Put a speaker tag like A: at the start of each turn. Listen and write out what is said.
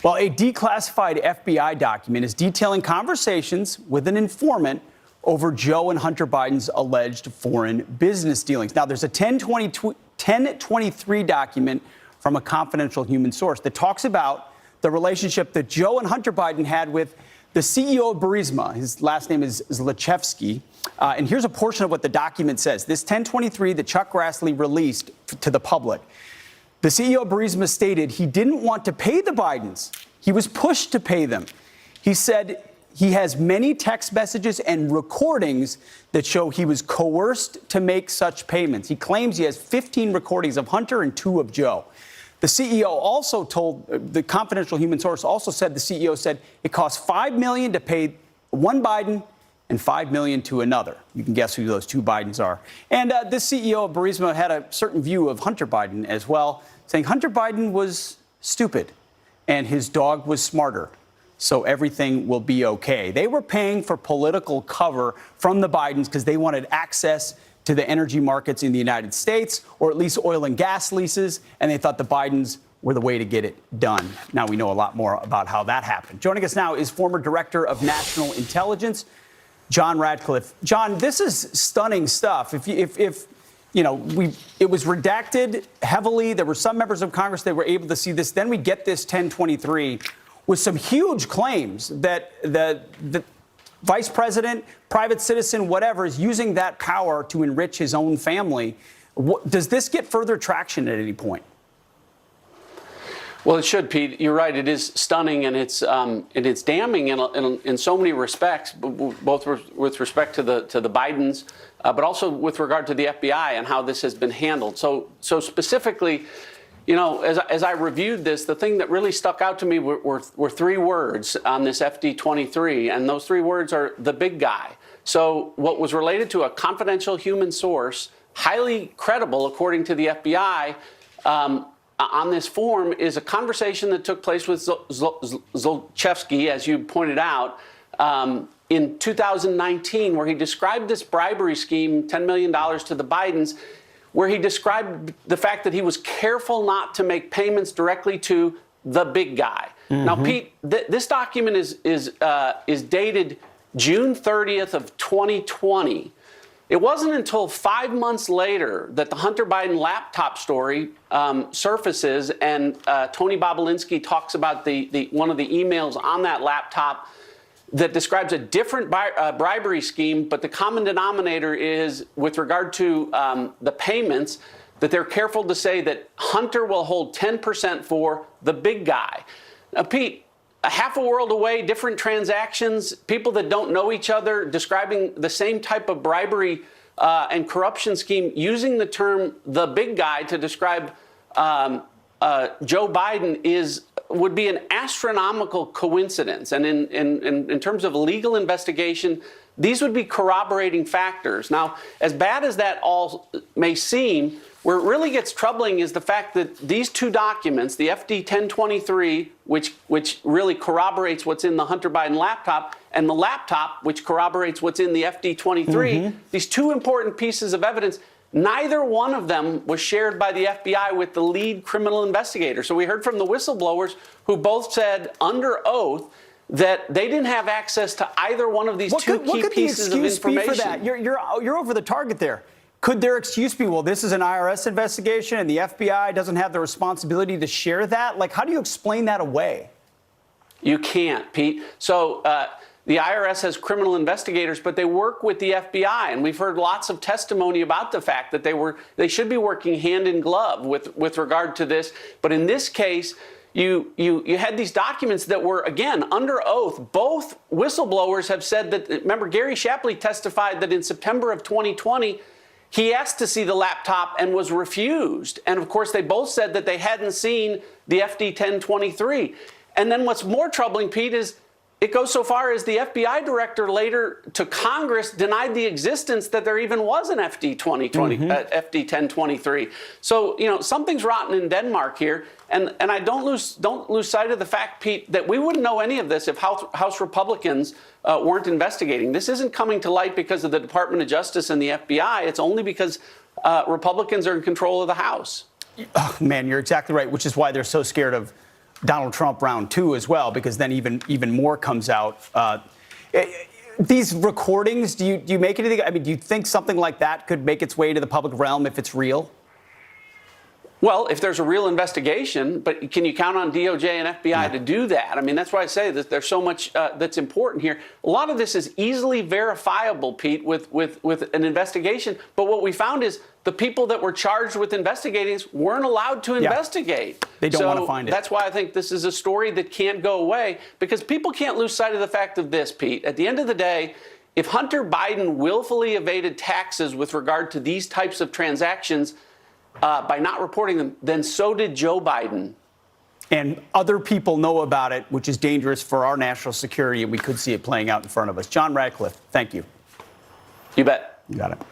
A: Well, a declassified FBI document is detailing conversations with an informant over Joe and Hunter Biden's alleged foreign business dealings. Now, there's a 1023 document from a confidential human source that talks about the relationship that Joe and Hunter Biden had with the CEO of Burisma. His last name is Zlochevsky. And here's a portion of what the document says. This 1023 that Chuck Grassley released to the public. The CEO of Burisma stated he didn't want to pay the Bidens. He was pushed to pay them. He said he has many text messages and recordings that show he was coerced to make such payments. He claims he has 15 recordings of Hunter and 2 of Joe. The CEO also told, the confidential human source also said, the CEO said it costs $5 million to pay one Biden and $5 million to another. You can guess who those 2 Bidens are. And this CEO of Burisma had a certain view of Hunter Biden as well, saying Hunter Biden was stupid and his dog was smarter, so everything will be okay. They were paying for political cover from the Bidens because they wanted access to the energy markets in the United States, or at least oil and gas leases, and they thought the Bidens were the way to get it done. Now we know a lot more about how that happened. Joining us now is former Director of National Intelligence, John Radcliffe. John, this is stunning stuff. If you know, it was redacted heavily. There were some members of Congress that were able to see this. Then we get this 1023 with some huge claims that the vice president, private citizen, whatever, is using that power to enrich his own family. Does this get further traction at any point?
B: Well, it should, Pete. You're right. It is stunning, and it's damning in so many respects, both with respect to the Bidens, but also with regard to the FBI and how this has been handled. So specifically, you know, as I reviewed this, the thing that really stuck out to me were 3 words on this FD23, and those 3 words are the big guy. So what was related to a confidential human source, highly credible according to the FBI, on this form is a conversation that took place with Zlochevsky, as you pointed out, in 2019, where he described this bribery scheme, $10 million to the Bidens, where he described the fact that he was careful not to make payments directly to the big guy. Mm-hmm. Now, Pete, this document is dated June 30th of 2020. It wasn't until 5 months later that the Hunter Biden laptop story surfaces, and Tony Bobolinsky talks about one of the emails on that laptop that describes a different bribery scheme, but the common denominator is, with regard to the payments, that they're careful to say that Hunter will hold 10% for the big guy. Now, Pete, a half a world away, different transactions, people that don't know each other, describing the same type of bribery and corruption scheme, using the term the big guy to describe Joe Biden would be an astronomical coincidence. And in terms of legal investigation, these would be corroborating factors. Now, as bad as that all may seem, where it really gets troubling is the fact that these 2 documents, the FD 1023, which really corroborates what's in the Hunter Biden laptop, and the laptop, which corroborates what's in the FD 23, these 2 important pieces of evidence, neither one of them was shared by the FBI with the lead criminal investigator. So we heard from the whistleblowers who both said under oath that they didn't have access to either one of these two key pieces of information. What could the excuse be for that? You're over the target there. Could their excuse be, well, this is an IRS investigation and the FBI doesn't have the responsibility to share that? Like, how do you explain that away? You can't, Pete. So the IRS has criminal investigators, but they work with the FBI. And we've heard lots of testimony about the fact that they should be working hand in glove with regard to this. But in this case, you had these documents that were, again, under oath. Both whistleblowers have said that, remember, Gary Shapley testified that in September of 2020, he asked to see the laptop and was refused. And of course, they both said that they hadn't seen the FD 1023. And then what's more troubling, Pete, is it goes so far as the FBI director later to Congress denied the existence that there even was an FD 1023. So, you know, something's rotten in Denmark here. And I don't lose sight of the fact, Pete, that we wouldn't know any of this if House Republicans weren't investigating. This isn't coming to light because of the Department of Justice and the FBI. It's only because Republicans are in control of the House.
A: Oh, man, you're exactly right, which is why they're so scared of Donald Trump round 2 as well, because then even more comes out. These recordings, do you make anything? I mean, do you think something like that could make its way to the public realm if it's real?
B: Well, if there's a real investigation, but can you count on DOJ and FBI to do that? I mean, that's why I say that there's so much that's important here. A lot of this is easily verifiable, Pete, with an investigation. But what we found is the people that were charged with investigating weren't allowed to investigate.
A: They don't want to find it.
B: That's why I think this is a story that can't go away, because people can't lose sight of the fact of this, Pete. At the end of the day, if Hunter Biden willfully evaded taxes with regard to these types of transactions, by not reporting them, then so did Joe Biden.
A: And other people know about it, which is dangerous for our national security, and we could see it playing out in front of us. John Radcliffe, thank you.
B: You bet.
A: You got it.